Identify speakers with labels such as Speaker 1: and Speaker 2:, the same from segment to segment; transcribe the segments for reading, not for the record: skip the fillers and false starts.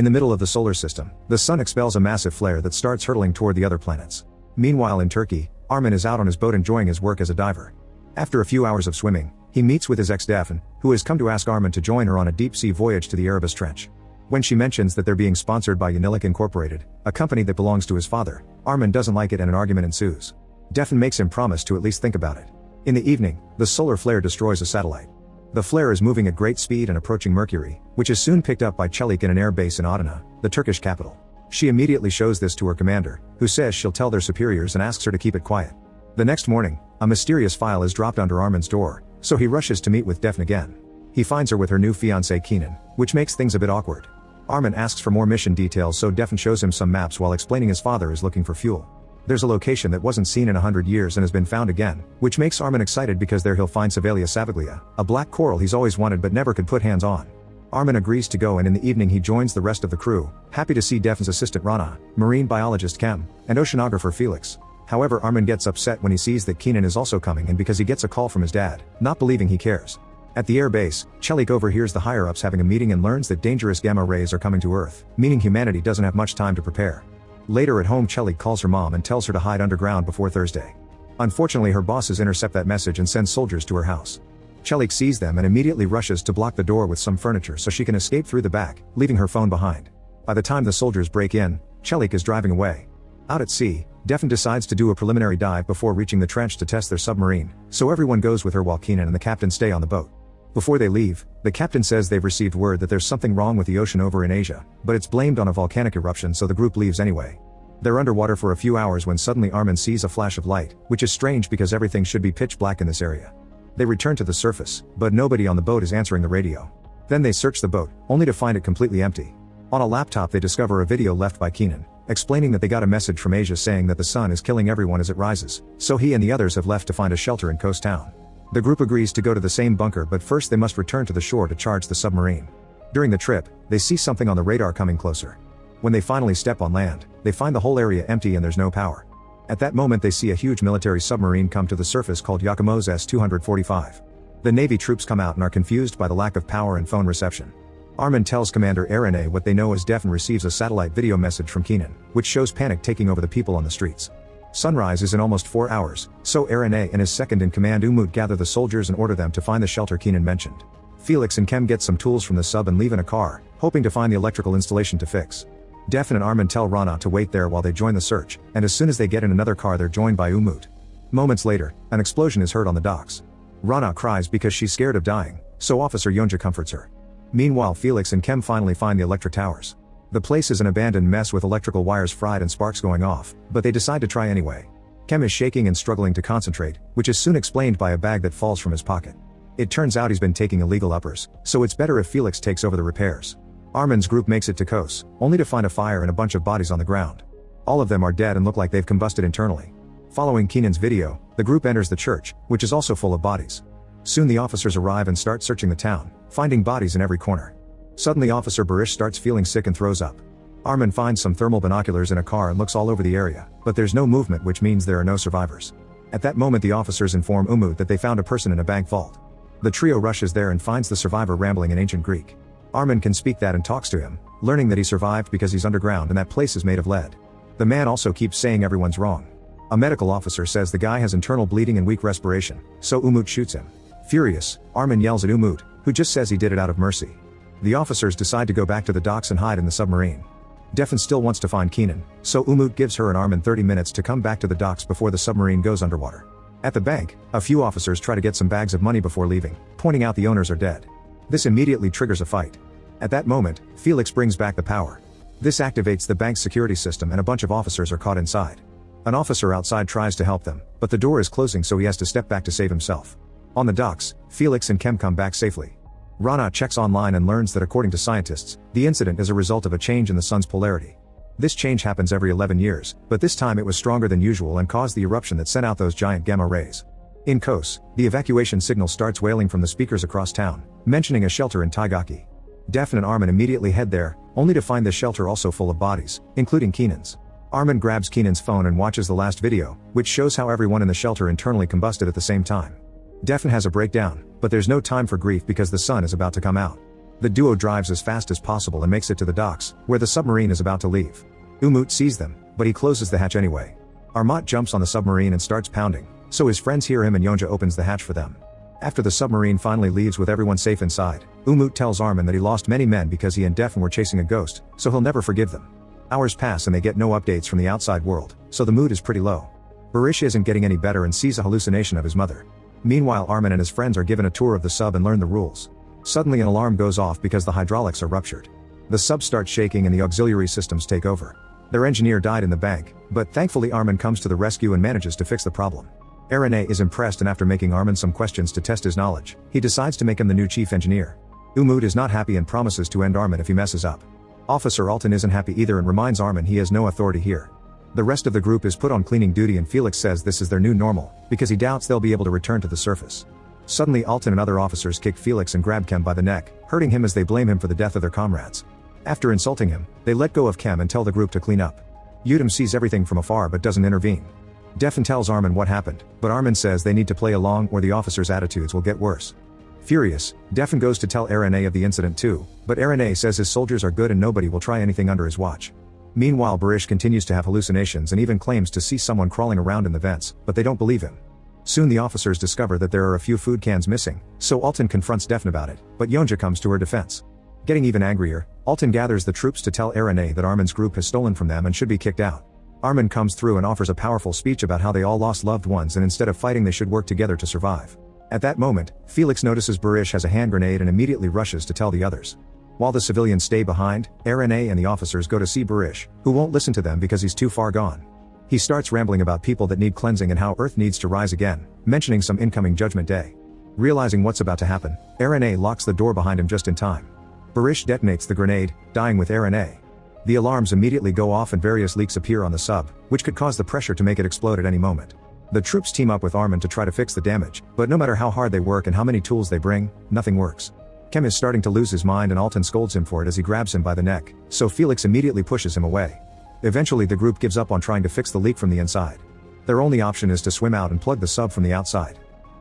Speaker 1: In the middle of the solar system, the sun expels a massive flare that starts hurtling toward the other planets. Meanwhile in Turkey, Armin is out on his boat enjoying his work as a diver. After a few hours of swimming, he meets with his ex Daphne, who has come to ask Armin to join her on a deep-sea voyage to the Erebus Trench. When she mentions that they're being sponsored by Yanilic Incorporated, a company that belongs to his father, Armin doesn't like it and an argument ensues. Daphne makes him promise to at least think about it. In the evening, the solar flare destroys a satellite. The flare is moving at great speed and approaching Mercury, which is soon picked up by Çelik in an air base in Adana, the Turkish capital. She immediately shows this to her commander, who says she'll tell their superiors and asks her to keep it quiet. The next morning, a mysterious file is dropped under Armin's door, so he rushes to meet with Daphne again. He finds her with her new fiancé Kenan, which makes things a bit awkward. Armin asks for more mission details, so Daphne shows him some maps while explaining his father is looking for fuel. There's a location that wasn't seen in 100 years and has been found again, which makes Armin excited because there he'll find Savalia savaglia, a black coral he's always wanted but never could put hands on. Armin agrees to go, and in the evening he joins the rest of the crew, happy to see Daphne's assistant Rana, marine biologist Kem, and oceanographer Felix. However, Armin gets upset when he sees that Kenan is also coming, and because he gets a call from his dad, not believing he cares. At the air base, Çelik overhears the higher-ups having a meeting and learns that dangerous gamma rays are coming to Earth, meaning humanity doesn't have much time to prepare. Later at home, Çelik calls her mom and tells her to hide underground before Thursday. Unfortunately, her bosses intercept that message and send soldiers to her house. Çelik sees them and immediately rushes to block the door with some furniture so she can escape through the back, leaving her phone behind. By the time the soldiers break in, Çelik is driving away. Out at sea, Daphne decides to do a preliminary dive before reaching the trench to test their submarine, so everyone goes with her while Kenan and the captain stay on the boat. Before they leave, the captain says they've received word that there's something wrong with the ocean over in Asia, but it's blamed on a volcanic eruption, so the group leaves anyway. They're underwater for a few hours when suddenly Armin sees a flash of light, which is strange because everything should be pitch black in this area. They return to the surface, but nobody on the boat is answering the radio. Then they search the boat, only to find it completely empty. On a laptop they discover a video left by Kenan, explaining that they got a message from Asia saying that the sun is killing everyone as it rises, so he and the others have left to find a shelter in coast town. The group agrees to go to the same bunker, but first they must return to the shore to charge the submarine. During the trip, they see something on the radar coming closer. When they finally step on land, they find the whole area empty and there's no power. At that moment they see a huge military submarine come to the surface called Yakamoz S-245. The Navy troops come out and are confused by the lack of power and phone reception. Armin tells Commander Erene what they know as Daphne receives a satellite video message from Kenan, which shows panic taking over the people on the streets. Sunrise is in almost 4 hours, so Erene and his second-in-command Umut gather the soldiers and order them to find the shelter Kenan mentioned. Felix and Kem get some tools from the sub and leave in a car, hoping to find the electrical installation to fix. Daphne and Armin tell Rana to wait there while they join the search, and as soon as they get in another car they're joined by Umut. Moments later, an explosion is heard on the docks. Rana cries because she's scared of dying, so Officer Yonca comforts her. Meanwhile, Felix and Kem finally find the electric towers. The place is an abandoned mess with electrical wires fried and sparks going off, but they decide to try anyway. Kem is shaking and struggling to concentrate, which is soon explained by a bag that falls from his pocket. It turns out he's been taking illegal uppers, so it's better if Felix takes over the repairs. Armin's group makes it to Kos, only to find a fire and a bunch of bodies on the ground. All of them are dead and look like they've combusted internally. Following Kenan's video, the group enters the church, which is also full of bodies. Soon the officers arrive and start searching the town, finding bodies in every corner. Suddenly Officer Barish starts feeling sick and throws up. Armin finds some thermal binoculars in a car and looks all over the area, but there's no movement, which means there are no survivors. At that moment the officers inform Umut that they found a person in a bank vault. The trio rushes there and finds the survivor rambling in ancient Greek. Armin can speak that and talks to him, learning that he survived because he's underground and that place is made of lead. The man also keeps saying everyone's wrong. A medical officer says the guy has internal bleeding and weak respiration, so Umut shoots him. Furious, Armin yells at Umut, who just says he did it out of mercy. The officers decide to go back to the docks and hide in the submarine. Daphne still wants to find Kenan, so Umut gives her and Armin 30 minutes to come back to the docks before the submarine goes underwater. At the bank, a few officers try to get some bags of money before leaving, pointing out the owners are dead. This immediately triggers a fight. At that moment, Felix brings back the power. This activates the bank's security system and a bunch of officers are caught inside. An officer outside tries to help them, but the door is closing, so he has to step back to save himself. On the docks, Felix and Kem come back safely. Rana checks online and learns that according to scientists, the incident is a result of a change in the sun's polarity. This change happens every 11 years, but this time it was stronger than usual and caused the eruption that sent out those giant gamma rays. In Kos, the evacuation signal starts wailing from the speakers across town, mentioning a shelter in Taigaki. Daphne and Armin immediately head there, only to find the shelter also full of bodies, including Kenan's. Armin grabs Kenan's phone and watches the last video, which shows how everyone in the shelter internally combusted at the same time. Daphne has a breakdown, but there's no time for grief because the sun is about to come out. The duo drives as fast as possible and makes it to the docks, where the submarine is about to leave. Umut sees them, but he closes the hatch anyway. Armat jumps on the submarine and starts pounding, so his friends hear him and Yonja opens the hatch for them. After the submarine finally leaves with everyone safe inside, Umut tells Armin that he lost many men because he and Defin were chasing a ghost, so he'll never forgive them. Hours pass and they get no updates from the outside world, so the mood is pretty low. Barish isn't getting any better and sees a hallucination of his mother. Meanwhile, Armin and his friends are given a tour of the sub and learn the rules. Suddenly an alarm goes off because the hydraulics are ruptured. The sub starts shaking and the auxiliary systems take over. Their engineer died in the bank, but thankfully Armin comes to the rescue and manages to fix the problem. Erene is impressed, and after making Armin some questions to test his knowledge, he decides to make him the new chief engineer. Umut is not happy and promises to end Armin if he messes up. Officer Alton isn't happy either and reminds Armin he has no authority here. The rest of the group is put on cleaning duty and Felix says this is their new normal, because he doubts they'll be able to return to the surface. Suddenly Alton and other officers kick Felix and grab Kem by the neck, hurting him as they blame him for the death of their comrades. After insulting him, they let go of Kem and tell the group to clean up. Udom sees everything from afar but doesn't intervene. Defin tells Armin what happened, but Armin says they need to play along or the officers' attitudes will get worse. Furious, Defin goes to tell Erene of the incident too, but Erene says his soldiers are good and nobody will try anything under his watch. Meanwhile, Barish continues to have hallucinations and even claims to see someone crawling around in the vents, but they don't believe him. Soon the officers discover that there are a few food cans missing, so Alton confronts Defin about it, but Yonja comes to her defense. Getting even angrier, Alton gathers the troops to tell Erene that Armin's group has stolen from them and should be kicked out. Armin comes through and offers a powerful speech about how they all lost loved ones and instead of fighting they should work together to survive. At that moment, Felix notices Barish has a hand grenade and immediately rushes to tell the others. While the civilians stay behind, Erene and the officers go to see Barish, who won't listen to them because he's too far gone. He starts rambling about people that need cleansing and how Earth needs to rise again, mentioning some incoming Judgment Day. Realizing what's about to happen, Erene locks the door behind him just in time. Barish detonates the grenade, dying with Erene. The alarms immediately go off and various leaks appear on the sub, which could cause the pressure to make it explode at any moment. The troops team up with Armin to try to fix the damage, but no matter how hard they work and how many tools they bring, nothing works. Kem is starting to lose his mind and Alton scolds him for it as he grabs him by the neck, so Felix immediately pushes him away. Eventually the group gives up on trying to fix the leak from the inside. Their only option is to swim out and plug the sub from the outside.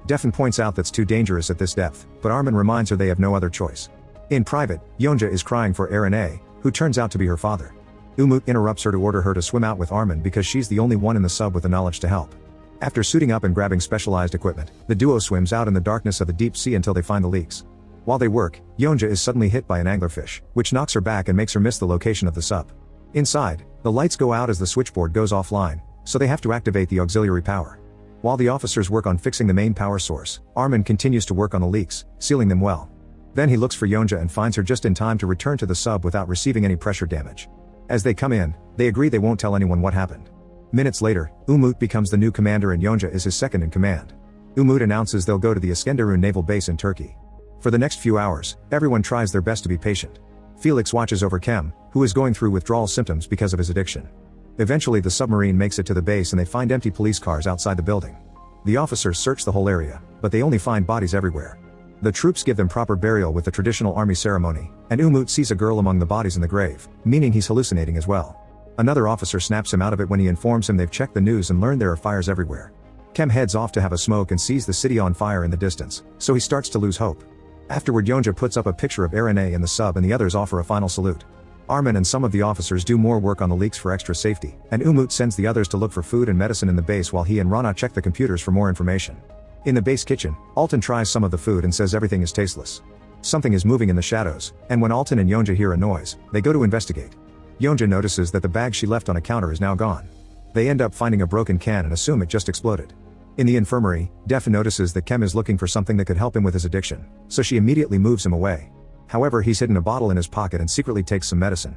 Speaker 1: Defin points out that's too dangerous at this depth, but Armin reminds her they have no other choice. In private, Yonja is crying for Erene, who turns out to be her father. Umut interrupts her to order her to swim out with Armin because she's the only one in the sub with the knowledge to help. After suiting up and grabbing specialized equipment, the duo swims out in the darkness of the deep sea until they find the leaks. While they work, Yonja is suddenly hit by an anglerfish, which knocks her back and makes her miss the location of the sub. Inside, the lights go out as the switchboard goes offline, so they have to activate the auxiliary power. While the officers work on fixing the main power source, Armin continues to work on the leaks, sealing them well. Then he looks for Yonja and finds her just in time to return to the sub without receiving any pressure damage. As they come in, they agree they won't tell anyone what happened. Minutes later, Umut becomes the new commander and Yonja is his second in command. Umut announces they'll go to the Iskenderun naval base in Turkey. For the next few hours, everyone tries their best to be patient. Felix watches over Kem, who is going through withdrawal symptoms because of his addiction. Eventually the submarine makes it to the base and they find empty police cars outside the building. The officers search the whole area, but they only find bodies everywhere. The troops give them proper burial with the traditional army ceremony, and Umut sees a girl among the bodies in the grave, meaning he's hallucinating as well. Another officer snaps him out of it when he informs him they've checked the news and learned there are fires everywhere. Kem heads off to have a smoke and sees the city on fire in the distance, so he starts to lose hope. Afterward Yonja puts up a picture of Erene in the sub and the others offer a final salute. Armin and some of the officers do more work on the leaks for extra safety, and Umut sends the others to look for food and medicine in the base while he and Rana check the computers for more information. In the base kitchen, Alton tries some of the food and says everything is tasteless. Something is moving in the shadows, and when Alton and Yonja hear a noise, they go to investigate. Yonja notices that the bag she left on a counter is now gone. They end up finding a broken can and assume it just exploded. In the infirmary, Defin notices that Kem is looking for something that could help him with his addiction, so she immediately moves him away. However, he's hidden a bottle in his pocket and secretly takes some medicine.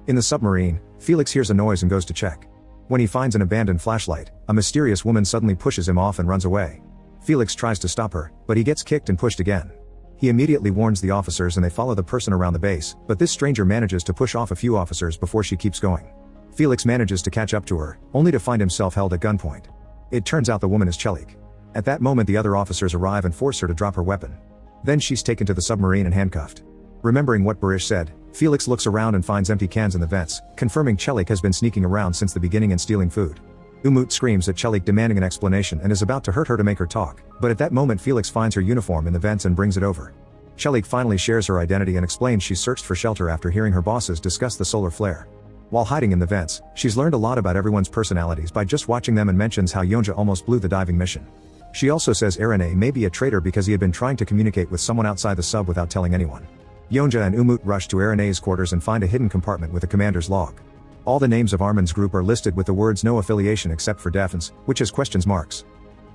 Speaker 1: In the submarine, Felix hears a noise and goes to check. When he finds an abandoned flashlight, a mysterious woman suddenly pushes him off and runs away. Felix tries to stop her, but he gets kicked and pushed again. He immediately warns the officers and they follow the person around the base, but this stranger manages to push off a few officers before she keeps going. Felix manages to catch up to her, only to find himself held at gunpoint. It turns out the woman is Chelik. At that moment the other officers arrive and force her to drop her weapon. Then she's taken to the submarine and handcuffed. Remembering what Barish said, Felix looks around and finds empty cans in the vents, confirming Chelik has been sneaking around since the beginning and stealing food. Umut screams at Chelik demanding an explanation and is about to hurt her to make her talk, but at that moment Felix finds her uniform in the vents and brings it over. Chelik finally shares her identity and explains she searched for shelter after hearing her bosses discuss the solar flare. While hiding in the vents, she's learned a lot about everyone's personalities by just watching them and mentions how Yonja almost blew the diving mission. She also says Erane may be a traitor because he had been trying to communicate with someone outside the sub without telling anyone. Yonja and Umut rush to Erane's quarters and find a hidden compartment with the commander's log. All the names of Armin's group are listed with the words no affiliation except for Daphne's, which has question marks.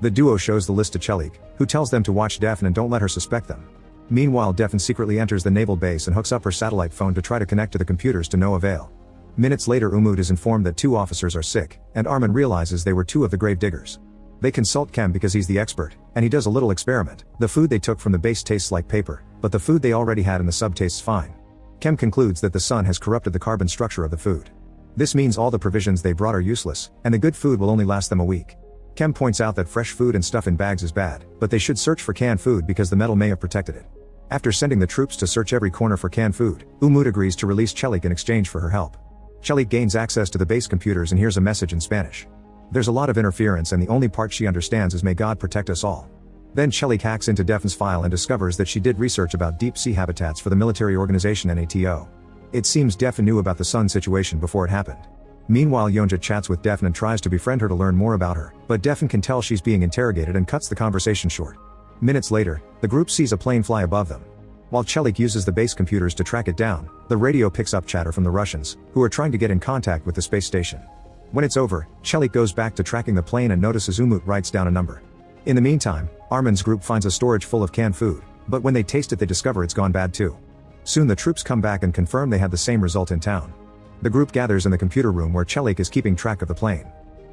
Speaker 1: The duo shows the list to Chelik, who tells them to watch Daphne and don't let her suspect them. Meanwhile, Daphne secretly enters the naval base and hooks up her satellite phone to try to connect to the computers to no avail. Minutes later, Umut is informed that 2 officers are sick, and Armin realizes they were 2 of the grave diggers. They consult Kem because he's the expert, and he does a little experiment. The food they took from the base tastes like paper, but the food they already had in the sub tastes fine. Kem concludes that the sun has corrupted the carbon structure of the food. This means all the provisions they brought are useless, and the good food will only last them a week. Kem points out that fresh food and stuff in bags is bad, but they should search for canned food because the metal may have protected it. After sending the troops to search every corner for canned food, Umut agrees to release Chelik in exchange for her help. Chelik gains access to the base computers and hears a message in Spanish. There's a lot of interference and the only part she understands is "May God protect us all." Then Chelik hacks into Daphne's file and discovers that she did research about deep sea habitats for the military organization NATO. It seems Daphne knew about the sun situation before it happened. Meanwhile, Yonja chats with Daphne and tries to befriend her to learn more about her, but Daphne can tell she's being interrogated and cuts the conversation short. Minutes later, the group sees a plane fly above them. While Chelik uses the base computers to track it down, the radio picks up chatter from the Russians, who are trying to get in contact with the space station. When it's over, Chelik goes back to tracking the plane and notices Umut writes down a number. In the meantime, Armin's group finds a storage full of canned food, but when they taste it they discover it's gone bad too. Soon the troops come back and confirm they had the same result in town. The group gathers in the computer room where Chelik is keeping track of the plane.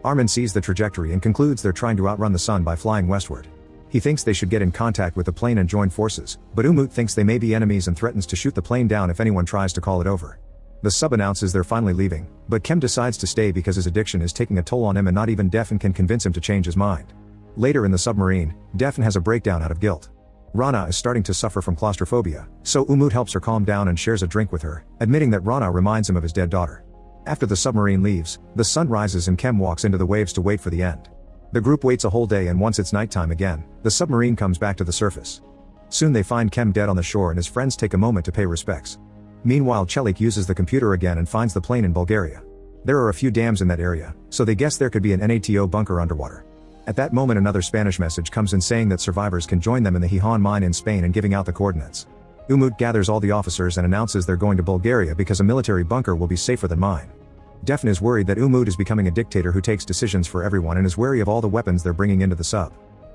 Speaker 1: Armin sees the trajectory and concludes they're trying to outrun the sun by flying westward. He thinks they should get in contact with the plane and join forces, but Umut thinks they may be enemies and threatens to shoot the plane down if anyone tries to call it over. The sub announces they're finally leaving, but Kem decides to stay because his addiction is taking a toll on him and not even Daphne can convince him to change his mind. Later in the submarine, Daphne has a breakdown out of guilt. Rana is starting to suffer from claustrophobia, so Umut helps her calm down and shares a drink with her, admitting that Rana reminds him of his dead daughter. After the submarine leaves, the sun rises and Kem walks into the waves to wait for the end. The group waits a whole day and once it's nighttime again, the submarine comes back to the surface. Soon they find Kem dead on the shore and his friends take a moment to pay respects. Meanwhile, Chelik uses the computer again and finds the plane in Bulgaria. There are a few dams in that area, so they guess there could be an NATO bunker underwater. At that moment another Spanish message comes in saying that survivors can join them in the Gijón mine in Spain and giving out the coordinates. Umut gathers all the officers and announces they're going to Bulgaria because a military bunker will be safer than mine. Daphne is worried that Umut is becoming a dictator who takes decisions for everyone and is wary of all the weapons they're bringing into the sub.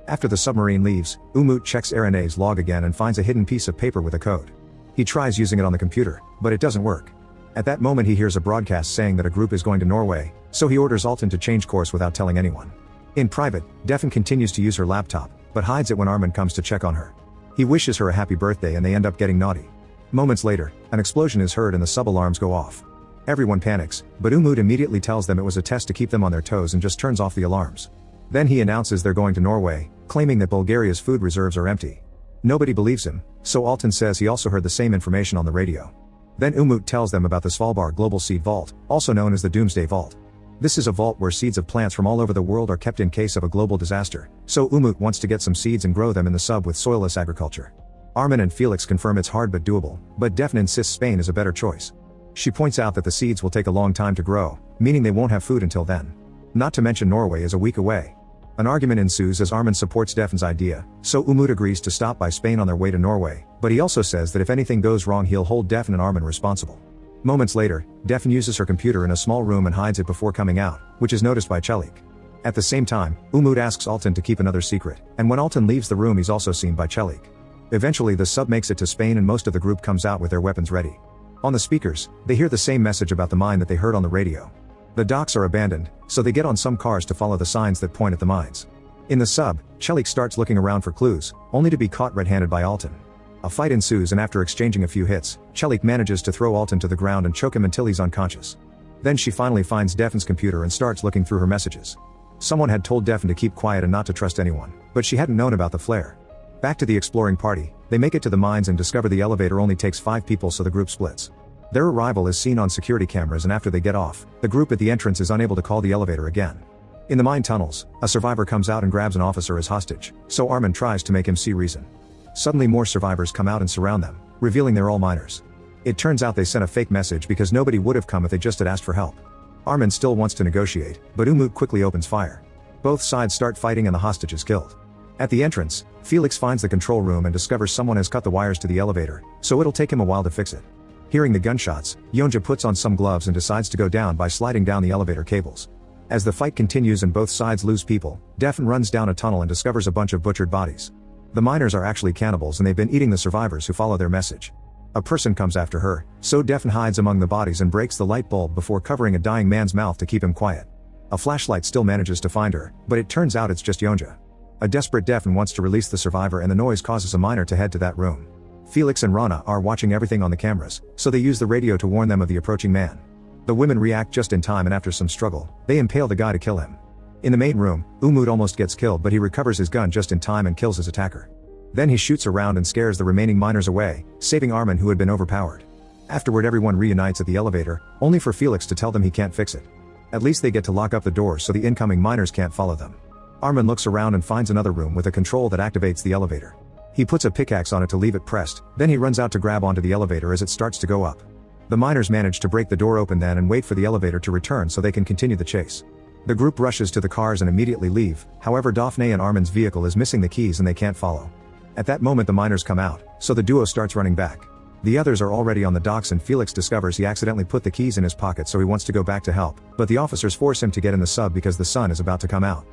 Speaker 1: After the submarine leaves, Umut checks Erane's log again and finds a hidden piece of paper with a code. He tries using it on the computer, but it doesn't work. At that moment he hears a broadcast saying that a group is going to Norway, so he orders Alton to change course without telling anyone. In private, Daphne continues to use her laptop, but hides it when Armin comes to check on her. He wishes her a happy birthday and they end up getting naughty. Moments later, an explosion is heard and the sub alarms go off. Everyone panics, but Umut immediately tells them it was a test to keep them on their toes and just turns off the alarms. Then he announces they're going to Norway, claiming that Bulgaria's food reserves are empty. Nobody believes him, so Alton says he also heard the same information on the radio. Then Umut tells them about the Svalbard Global Seed Vault, also known as the Doomsday Vault. This is a vault where seeds of plants from all over the world are kept in case of a global disaster, so Umut wants to get some seeds and grow them in the sub with soilless agriculture. Armin and Felix confirm it's hard but doable, but Daphne insists Spain is a better choice. She points out that the seeds will take a long time to grow, meaning they won't have food until then. Not to mention Norway is a week away. An argument ensues as Armin supports Daphne's idea, so Umut agrees to stop by Spain on their way to Norway, but he also says that if anything goes wrong he'll hold Daphne and Armin responsible. Moments later, Daphne uses her computer in a small room and hides it before coming out, which is noticed by Chelik. At the same time, Umut asks Alton to keep another secret, and when Alton leaves the room he's also seen by Chelik. Eventually the sub makes it to Spain and most of the group comes out with their weapons ready. On the speakers, they hear the same message about the mine that they heard on the radio. The docks are abandoned, so they get on some cars to follow the signs that point at the mines. In the sub, Chelik starts looking around for clues, only to be caught red-handed by Alton. A fight ensues and after exchanging a few hits, Chelik manages to throw Alton to the ground and choke him until he's unconscious. Then she finally finds Daphne's computer and starts looking through her messages. Someone had told Daphne to keep quiet and not to trust anyone, but she hadn't known about the flare. Back to the exploring party, they make it to the mines and discover the elevator only takes 5 people so the group splits. Their arrival is seen on security cameras and after they get off, the group at the entrance is unable to call the elevator again. In the mine tunnels, a survivor comes out and grabs an officer as hostage, so Armin tries to make him see reason. Suddenly more survivors come out and surround them, revealing they're all miners. It turns out they sent a fake message because nobody would have come if they just had asked for help. Armin still wants to negotiate, but Umut quickly opens fire. Both sides start fighting and the hostage is killed. At the entrance, Felix finds the control room and discovers someone has cut the wires to the elevator, so it'll take him a while to fix it. Hearing the gunshots, Yonja puts on some gloves and decides to go down by sliding down the elevator cables. As the fight continues and both sides lose people, Defn runs down a tunnel and discovers a bunch of butchered bodies. The miners are actually cannibals and they've been eating the survivors who follow their message. A person comes after her, so Defn hides among the bodies and breaks the light bulb before covering a dying man's mouth to keep him quiet. A flashlight still manages to find her, but it turns out it's just Yonja. A desperate Defn wants to release the survivor and the noise causes a miner to head to that room. Felix and Rana are watching everything on the cameras, so they use the radio to warn them of the approaching man. The women react just in time and after some struggle, they impale the guy to kill him. In the main room, Umut almost gets killed but he recovers his gun just in time and kills his attacker. Then he shoots around and scares the remaining miners away, saving Armin who had been overpowered. Afterward everyone reunites at the elevator, only for Felix to tell them he can't fix it. At least they get to lock up the doors so the incoming miners can't follow them. Armin looks around and finds another room with a control that activates the elevator. He puts a pickaxe on it to leave it pressed, then he runs out to grab onto the elevator as it starts to go up. The miners manage to break the door open then and wait for the elevator to return so they can continue the chase. The group rushes to the cars and immediately leave, however Daphne and Armin's vehicle is missing the keys and they can't follow. At that moment the miners come out, so the duo starts running back. The others are already on the docks and Felix discovers he accidentally put the keys in his pocket so he wants to go back to help, but the officers force him to get in the sub because the sun is about to come out.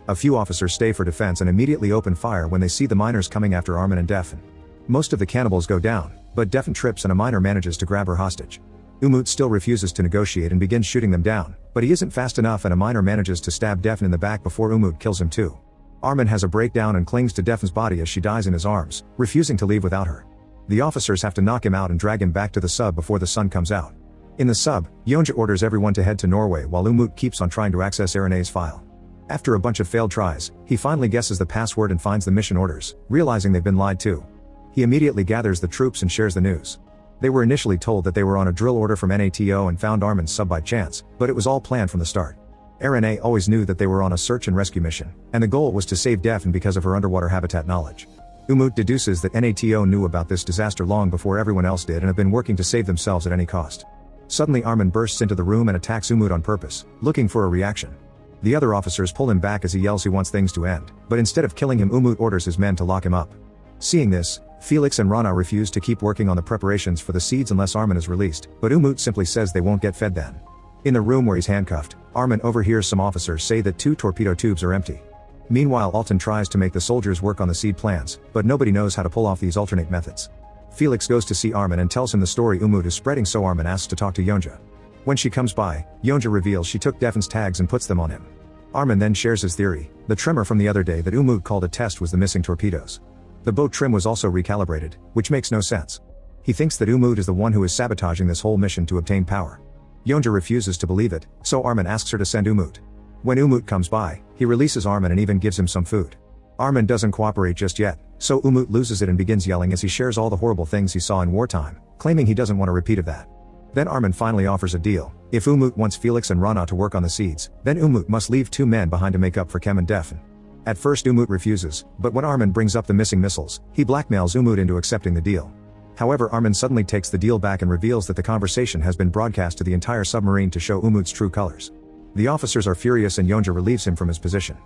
Speaker 1: A few officers stay for defense and immediately open fire when they see the miners coming after Armin and Defn. Most of the cannibals go down, but Defn trips and a miner manages to grab her hostage. Umut still refuses to negotiate and begins shooting them down, but he isn't fast enough and a miner manages to stab Defn in the back before Umut kills him too. Armin has a breakdown and clings to Defn's body as she dies in his arms, refusing to leave without her. The officers have to knock him out and drag him back to the sub before the sun comes out. In the sub, Yonja orders everyone to head to Norway while Umut keeps on trying to access Erane's file. After a bunch of failed tries, he finally guesses the password and finds the mission orders, realizing they've been lied to. He immediately gathers the troops and shares the news. They were initially told that they were on a drill order from NATO and found Armin's sub by chance, but it was all planned from the start. Erane always knew that they were on a search and rescue mission, and the goal was to save Defn because of her underwater habitat knowledge. Umut deduces that NATO knew about this disaster long before everyone else did and have been working to save themselves at any cost. Suddenly Armin bursts into the room and attacks Umut on purpose, looking for a reaction. The other officers pull him back as he yells he wants things to end, but instead of killing him Umut orders his men to lock him up. Seeing this, Felix and Rana refuse to keep working on the preparations for the seeds unless Armin is released, but Umut simply says they won't get fed then. In the room where he's handcuffed, Armin overhears some officers say that 2 torpedo tubes are empty. Meanwhile Alton tries to make the soldiers work on the seed plans, but nobody knows how to pull off these alternate methods. Felix goes to see Armin and tells him the story Umut is spreading, so Armin asks to talk to Yonja. When she comes by, Yonja reveals she took Defn's tags and puts them on him. Armin then shares his theory, the tremor from the other day that Umut called a test was the missing torpedoes. The boat trim was also recalibrated, which makes no sense. He thinks that Umut is the one who is sabotaging this whole mission to obtain power. Yonja refuses to believe it, so Armin asks her to send Umut. When Umut comes by, he releases Armin and even gives him some food. Armin doesn't cooperate just yet, so Umut loses it and begins yelling as he shares all the horrible things he saw in wartime, claiming he doesn't want a repeat of that. Then Armin finally offers a deal. If Umut wants Felix and Rana to work on the seeds, then Umut must leave 2 men behind to make up for Kem and Defn. At first Umut refuses, but when Armin brings up the missing missiles, he blackmails Umut into accepting the deal. However, Armin suddenly takes the deal back and reveals that the conversation has been broadcast to the entire submarine to show Umut's true colors. The officers are furious and Yonja relieves him from his position.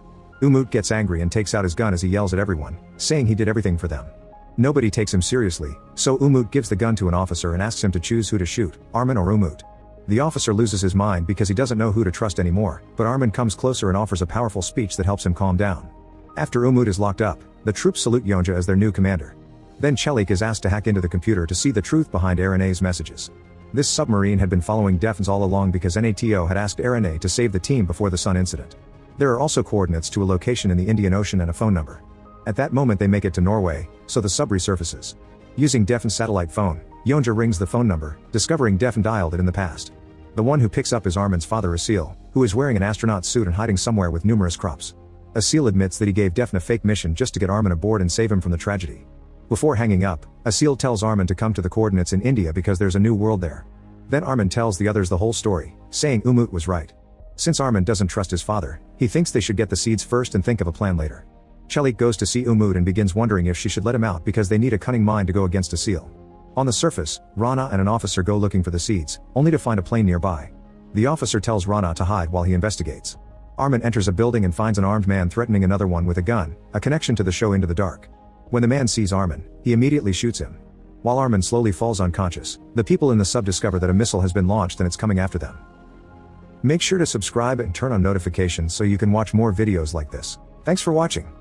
Speaker 1: Umut gets angry and takes out his gun as he yells at everyone, saying he did everything for them. Nobody takes him seriously, so Umut gives the gun to an officer and asks him to choose who to shoot, Armin or Umut. The officer loses his mind because he doesn't know who to trust anymore, but Armin comes closer and offers a powerful speech that helps him calm down. After Umut is locked up, the troops salute Yonja as their new commander. Then Chelik is asked to hack into the computer to see the truth behind Erane's messages. This submarine had been following Defn's all along because NATO had asked Erane to save the team before the sun incident. There are also coordinates to a location in the Indian Ocean and a phone number. At that moment they make it to Norway, so the sub resurfaces. Using Defn's satellite phone, Yonja rings the phone number, discovering Defn dialed it in the past. The one who picks up is Armin's father Asil, who is wearing an astronaut suit and hiding somewhere with numerous crops. Asil admits that he gave Defn a fake mission just to get Armin aboard and save him from the tragedy. Before hanging up, Asil tells Armin to come to the coordinates in India because there's a new world there. Then Armin tells the others the whole story, saying Umut was right. Since Armin doesn't trust his father, he thinks they should get the seeds first and think of a plan later. Chelik goes to see Umud and begins wondering if she should let him out because they need a cunning mind to go against a seal. On the surface, Rana and an officer go looking for the seeds, only to find a plane nearby. The officer tells Rana to hide while he investigates. Armin enters a building and finds an armed man threatening another one with a gun, a connection to the show Into the Dark. When the man sees Armin, he immediately shoots him. While Armin slowly falls unconscious, the people in the sub discover that a missile has been launched and it's coming after them. Make sure to subscribe and turn on notifications so you can watch more videos like this. Thanks for watching.